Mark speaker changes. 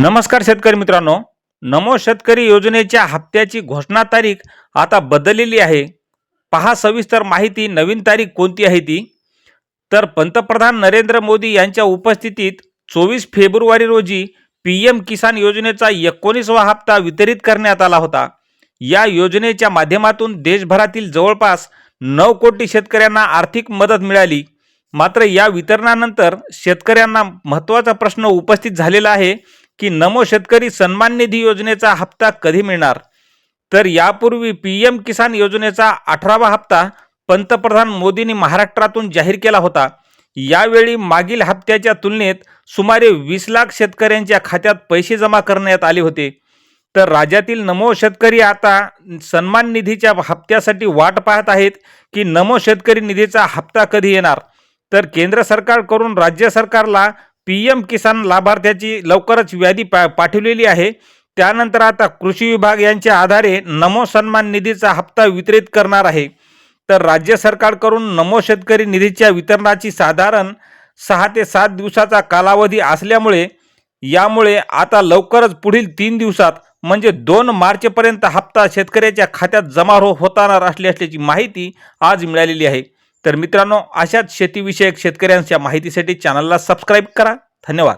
Speaker 1: नमस्कार शेतकरी मित्रांनो. नमो शेतकरी योजनेच्या हप्त्याची घोषणा तारीख आता बदललेली आहे. पहा सविस्तर माहिती. नवीन तारीख कोणती आहे ती. तर पंतप्रधान नरेंद्र मोदी यांच्या उपस्थितीत 24 फेब्रुवारी रोजी PM किसान योजनेचा 19वा हप्ता वितरित करण्यात आला होता. या योजनेच्या माध्यमातून देशभरातील जवळपास 9 कोटी शेतकऱ्यांना आर्थिक मदत मिळाली. मात्र या वितरणानंतर शेतकऱ्यांना महत्त्वाचा प्रश्न उपस्थित झालेला आहे की नमो शेतकरी सन्मान निधी योजनेचा हप्ता कधी मिळणार. तर यापूर्वी PM किसान योजनेचा 18वा हप्ता पंतप्रधान मोदींनी महाराष्ट्रातून जाहीर केला होता. यावेळी मागील हप्त्याच्या तुलनेत सुमारे 20 लाख शेतकऱ्यांच्या खात्यात पैसे जमा करण्यात आले होते. तर राज्यातील नमो शेतकरी आता सन्मान निधीच्या हप्त्यासाठी वाट पाहत आहेत की नमो शेतकरी निधीचा हप्ता कधी येणार. तर केंद्र सरकारकडून राज्य सरकारला PM किसान लाभार्थ्याची लवकरच यादी पाठवलेली आहे. त्यानंतर आता कृषी विभाग यांच्या आधारे नमो सन्मान निधीचा हप्ता वितरित करणार आहे. तर राज्य सरकारकडून नमो शेतकरी निधीच्या वितरणाची साधारण 6 ते 7 दिवसाचा कालावधी असल्यामुळे यामुळे आता लवकरच पुढील 3 दिवसात म्हणजे 2 मार्चपर्यंत हप्ता शेतकऱ्याच्या खात्यात जमा होणार असल्याची माहिती आज मिळालेली आहे. तर मित्रांनो, अशाच शेतीविषयक शेतकऱ्यांच्या माहितीसाठी चॅनलला सबस्क्राईब करा. धन्यवाद.